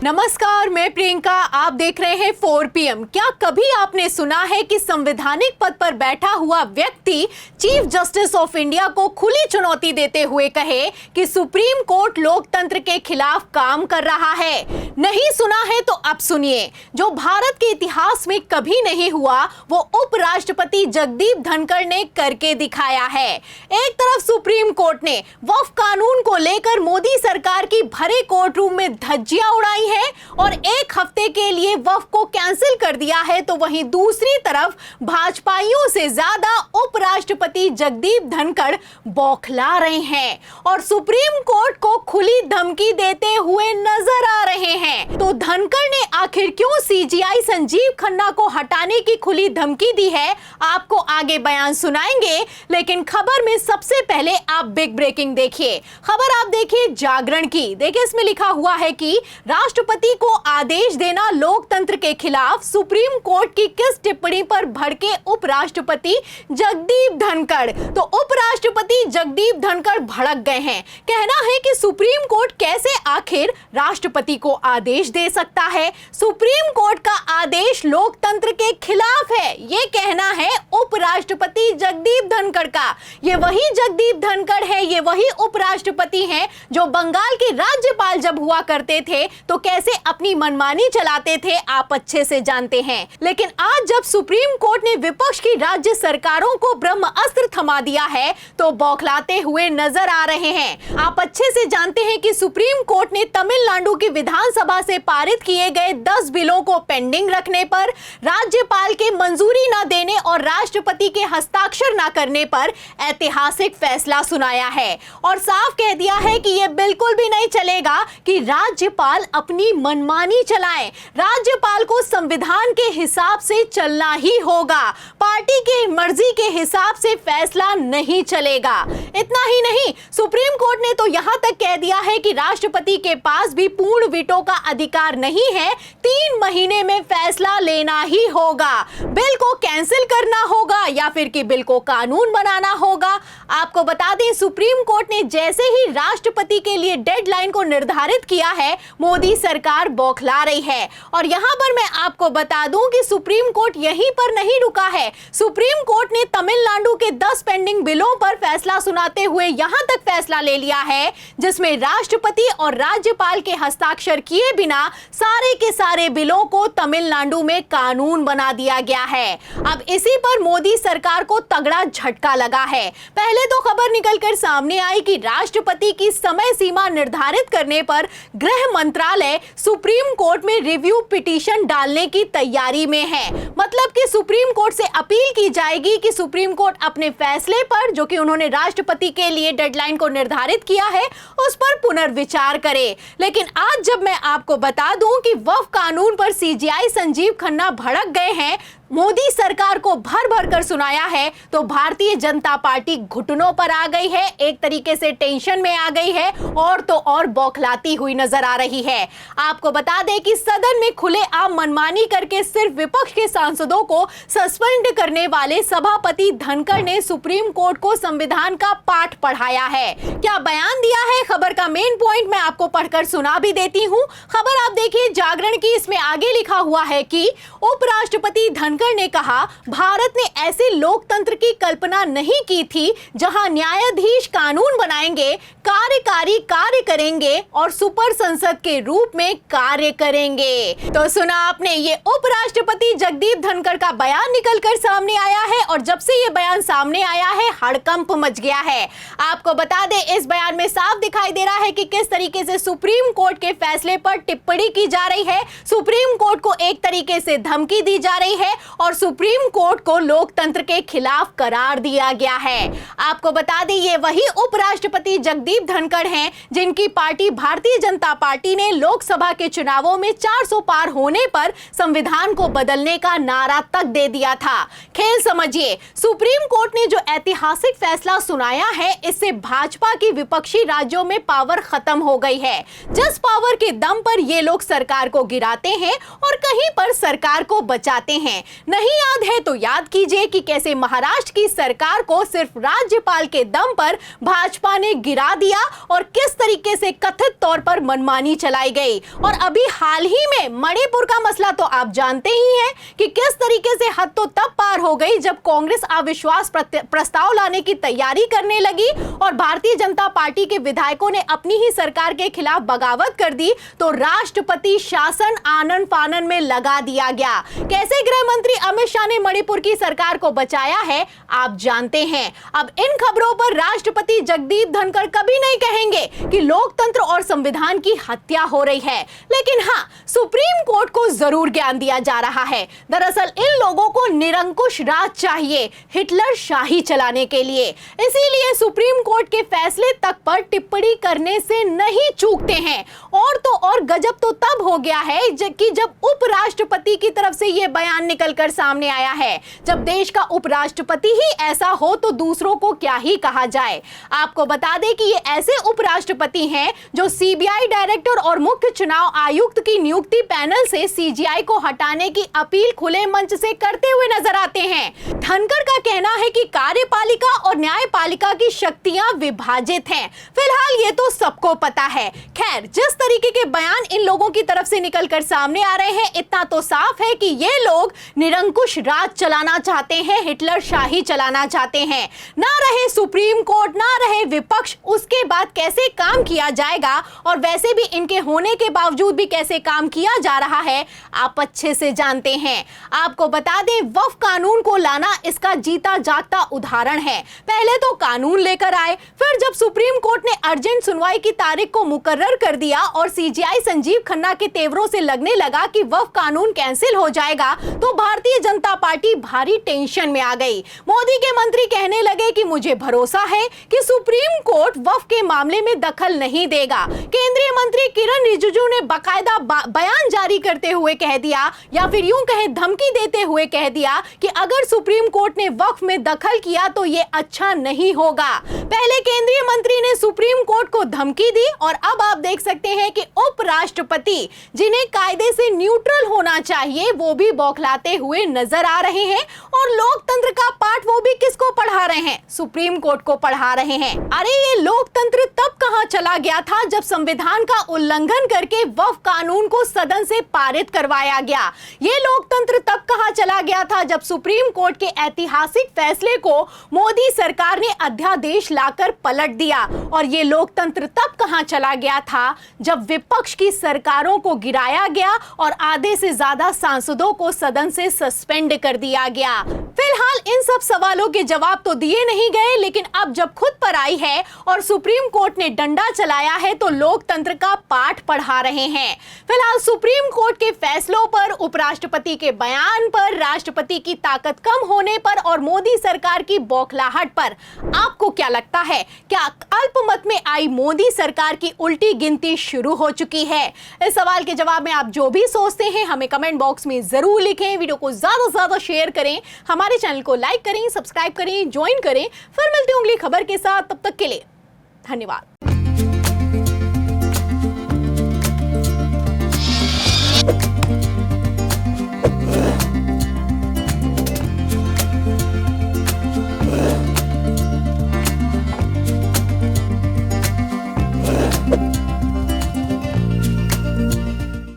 नमस्कार, मैं प्रियंका। आप देख रहे हैं 4 PM। क्या कभी आपने सुना है कि संवैधानिक पद पर बैठा हुआ व्यक्ति चीफ जस्टिस ऑफ इंडिया को खुली चुनौती देते हुए कहे कि सुप्रीम कोर्ट लोकतंत्र के खिलाफ काम कर रहा है? नहीं सुना है तो अब सुनिए। जो भारत के इतिहास में कभी नहीं हुआ, वो उपराष्ट्रपति जगदीप धनखड़ ने करके दिखाया है। एक तरफ सुप्रीम कोर्ट ने वक्फ कानून को लेकर मोदी सरकार की भरे कोर्ट रूम में धज्जियां उड़ाई है और एक हफ्ते के लिए वक्फ को कैंसिल कर दिया है, तो वहीं दूसरी तरफ भाजपाइयों से ज्यादा उपराष्ट्रपति जगदीप धनखड़ बौखला रहे हैं और सुप्रीम कोर्ट को खुली धमकी देते हुए नजर आ रहे हैं। तो धनखड़ ने आखिर क्यों सीजीआई संजीव खन्ना को हटाने की खुली धमकी दी है, आपको आगे बयान सुनाएंगे। लेकिन खबर में सबसे पहले आप बिग ब्रेकिंग देखिए। खबर आप देखिए जागरण की। देखिए, इसमें लिखा हुआ है कि राष्ट्रपति को आदेश देना लोकतंत्र के खिलाफ, सुप्रीम कोर्ट की किस टिप्पणी पर भड़के उपराष्ट्रपति जगदीप धनखड़। तो उपराष्ट्रपति जगदीप धनखड़ भड़क गए हैं। कहना है कि सुप्रीम कोर्ट कैसे आखिर राष्ट्रपति को आदेश दे सकता है। सुप्रीम कोर्ट का आदेश लोकतंत्र के खिलाफ है, ये कहना है उपराष्ट्रपति जगदीप धनखड़ का। ये वही जगदीप धनखड़ है, ये वही उपराष्ट्रपति हैं जो बंगाल के राज्यपाल जब हुआ करते थे तो कैसे अपनी मनमानी चलाते थे, आप अच्छे से जानते हैं। लेकिन आज जब सुप्रीम कोर्ट ने विपक्ष की राज्य सरकारों को ब्रह्मास्त्र थमा दिया है तो बौखलाते हुए नजर आ रहे हैं। आप अच्छे से जानते हैं कि सुप्रीम कोर्ट ने तमिलनाडु की विधानसभा से पारित किए गए 10 बिलों को पेंडिंग रखने पर, राज्यपाल के मंजूरी न देने और राष्ट्रपति के हस्ताक्षर न करने पर ऐतिहासिक फैसला सुनाया है और साफ कह दिया है कि यह बिल्कुल भी नहीं चलेगा कि राज्यपाल अपनी मनमानी चलाएं। राज्यपाल को संविधान के हिसाब से चलना ही होगा, पार्टी के मर्जी के हिसाब से फैसला नहीं चलेगा। इतना ही नहीं, सुप्रीम कोर्ट ने तो यहां तक कह दिया है कि राष्ट्रपति के पास भी पूर्ण वीटो का अधिकार नहीं है। 3 महीने में फैसला लेना ही होगा, बिल को कैंसिल करना होगा या फिर कि बिल को कानून बनाना होगा। आपको बता दें, सुप्रीम कोर्ट ने जैसे ही राष्ट्रपति के लिए डेडलाइन को निर्धारित किया है, मोदी सरकार बौखला रही है। और यहां पर मैं आपको बता दूं कि सुप्रीम कोर्ट यहीं पर नहीं रुका है। सुप्रीम कोर्ट ने तमिलनाडु के 10 पेंडिंग बिलों पर फैसला सुनाते हुए यहां तक फैसला ले लिया है जिसमें राष्ट्रपति और राज्यपाल के हस्ताक्षर किए बिना सारे के सारे बिलों को तमिलनाडु में कानून बना दिया गया है। अब इसी पर मोदी सरकार को तगड़ा झटका लगा है। पहले तो खबर निकलकर सामने आई कि राष्ट्रपति की समय सीमा निर्धारित करने पर गृह मंत्रालय सुप्रीम कोर्ट में रिव्यू पिटीशन डालने की तैयारी में है। मतलब कि सुप्रीम कोर्ट से अपील की जाएगी कि सुप्रीम कोर्ट अपने फैसले पर, जो कि उन्होंने राष्ट्रपति के लिए डेडलाइन को निर्धारित किया है, उस पर पुनर्विचार करे। लेकिन आज जब मैं आपको बता दूं कि वक्फ कानून पर सीजीआई संजीव खन्ना भड़क गए हैं, मोदी सरकार को भर भर कर सुनाया है, तो भारतीय जनता पार्टी घुटनों पर आ गई है, एक तरीके से टेंशन में आ गई है और तो और बौखलाती हुई नजर आ रही है। आपको बता दें कि सदन में खुलेआम मनमानी करके सिर्फ विपक्ष के सांसदों को सस्पेंड करने वाले सभापति धनखड़ ने सुप्रीम कोर्ट को संविधान का पाठ पढ़ाया है। क्या बयान दिया है, खबर का मेन पॉइंट मैं आपको पढ़कर सुना भी देती हूँ। खबर आप देखिए जागरण की, इसमें आगे लिखा हुआ है कि उपराष्ट्रपति धनखड़ ने कहा, भारत ने ऐसे लोकतंत्र की कल्पना नहीं की थी जहां न्यायाधीश कानून बनाएंगे, कार्यकारी कार्य करेंगे और सुपर संसद के रूप में कार्य करेंगे। तो सुना आपने, ये उपराष्ट्रपति जगदीप धनखड़ का बयान निकलकर सामने आया है और जब से ये बयान सामने आया है हड़कंप मच गया है। आपको बता दें, इस बयान में साफ दिखाई दे रहा है कि किस तरीके से सुप्रीम कोर्ट के फैसले पर टिप्पणी की जा रही है, सुप्रीम कोर्ट को एक तरीके से धमकी दी जा रही है और सुप्रीम कोर्ट को लोकतंत्र के खिलाफ करार दिया गया है। आपको बता दें, ये वही उपराष्ट्रपति जगदीप धनखड़ हैं जिनकी पार्टी भारतीय जनता पार्टी ने लोकसभा के चुनावों में 400 पार होने पर संविधान को बदलने का नारा तक दे दिया था। खेल समझिए, सुप्रीम कोर्ट ने जो ऐतिहासिक फैसला सुनाया है, इससे भाजपा की विपक्षी राज्यों में पावर पावर खत्म हो गई है। जस्ट पावर के दम पर ये लोग सरकार को गिराते हैं और कहीं पर सरकार को बचाते हैं। नहीं याद है तो याद कीजिए कि कैसे महाराष्ट्र की सरकार को सिर्फ राज्यपाल के दम पर भाजपा ने गिरा दिया और किस तरीके से कथित तौर पर मनमानी चलाई गई। और अभी हाल ही में मणिपुर का मसला तो आप जानते ही हैं कि किस तरीके से हद तो तब पार हो गई जब कांग्रेस अविश्वास प्रस्ताव लाने की तैयारी करने लगी और भारतीय जनता पार्टी के विधायकों ने अपनी ही सरकार के खिलाफ बगावत कर दी तो राष्ट्रपति शासन आनन फानन में लगा दिया गया। कैसे गृह मंत्री अमित शाह ने मणिपुर की सरकार को बचाया है आप जानते हैं। अब इन खबरों पर राष्ट्रपति जगदीप धनखड़ कभी नहीं कहेंगे कि लोकतंत्र और संविधान की हत्या हो रही है, लेकिन हाँ, सुप्रीम कोर्ट को जरूर ज्ञान दिया जा रहा है। दरअसल इन लोगों को निरंकुश राज चाहिए हिटलर शाही चलाने के लिए, इसीलिए सुप्रीम कोर्ट के फैसले तक पर टिप्पणी करने से नहीं चूकते हैं। और तो और गजब तो तब हो गया है कि जब उपराष्ट्रपति की तरफ से यह बयान निकलकर सामने आया है। जब देश का उपराष्ट्रपति ही ऐसा हो तो दूसरों को क्या ही कहा जाए। आपको बता दें कि ये ऐसे उपराष्ट्रपति हैं जो सीबीआई डायरेक्टर और मुख्य चुनाव आयुक्त की नियुक्ति पैनल से सीजीआई को हटाने की अपील खुले मंच से करते हुए नजर आते हैं। धनखड़ का कहना है कि कार्यपालिका और न्यायपालिका की शक्तियां विभाजित हैं। फिलहाल ये तो सबको पता है। खैर, जिस तरीके के बयान इन लोगों की तरफ से निकलकर सामने आ रहे हैं, इतना तो साफ है कि ये लोग निरंकुश राज चलाना चाहते हैं, हिटलर शाही चलाना चाहते हैं। ना रहे सुप्रीम कोर्ट, ना रहे विपक्ष, उसके बाद कैसे काम किया जाएगा और वैसे भी इनके होने के बावजूद भी कैसे काम किया जा रहा है आप अच्छे से जानते हैं। आपको बता दें, वक्फ कानून को लाना इसका जीता जागता उदाहरण है। पहले तो कानून लेकर आए, फिर जब सुप्रीम कोर्ट ने अर्जेंट सुनवाई की तारीख को मुकर्रर कर दिया और सीजीआई संजीव खन्ना के तेवरों से लगने लगा कि वक्फ कानून कैंसिल हो जाएगा, तो भारतीय जनता पार्टी भारी टेंशन में आ गई। मोदी के मंत्री कहने लगे कि मुझे भरोसा है कि सुप्रीम कोर्ट वक्फ के मामले में दखल नहीं देगा। केंद्रीय मंत्री किरण रिजिजू ने बाकायदा बयान जारी करते हुए कह दिया, या फिर यूं कहें धमकी देते हुए कह दिया कि अगर सुप्रीम कोर्ट ने वक्फ में दखल किया तो यह अच्छा नहीं होगा। पहले केंद्रीय मंत्री ने सुप्रीम कोर्ट को धमकी दी और अब आप देख सकते हैं कि उपराष्ट्रपति, जिन्हें कायदे से न्यूट्रल होना चाहिए, वो भी बौखलाते हुए नजर आ रहे हैं। और लोकतंत्र का पाठ वो भी किसको पढ़ा रहे हैं? सुप्रीम कोर्ट को पढ़ा रहे हैं। अरे ये लोकतंत्र तब कहां चला गया था जब संविधान का उल्लंघन करके वक्फ कानून को सदन से पारित करवाया गया। ये लोकतंत्र तब कहां चला गया था जब सुप्रीम कोर्ट के ऐतिहासिक फैसले को मोदी सरकार ने अध्यादेश लाकर पलट दिया। और ये लोकतंत्र तब कहां चला गया था जब विपक्ष की सरकारों को गिराया गया और आधे से ज्यादा सांसदों को सदन से सस्पेंड कर दिया गया। फिलहाल इन सब सवालों के जवाब तो दिए नहीं गए, लेकिन अब जब खुद पर आई है और सुप्रीम कोर्ट ने डंडा चलाया है तो लोकतंत्र का पाठ पढ़ा रहे हैं। फिलहाल सुप्रीम कोर्ट के फैसलों पर, उपराष्ट्रपति के बयान पर, राष्ट्रपति की ताकत कम होने पर और मोदी सरकार की बौखलाहट पर आपको क्या लगता है? क्या अल्पमत में आई मोदी सरकार की उल्टी गिनती शुरू हो चुकी है? इस सवाल के जवाब में आप जो भी सोचते हैं हमें कमेंट बॉक्स में जरूर लिखें। वीडियो को ज्यादा से ज्यादा शेयर करें, हमारे चैनल को लाइक करें, सब्सक्राइब करें, ज्वाइन करें। फिर मिलते हैं अगली खबर के साथ, तब तक के लिए धन्यवाद।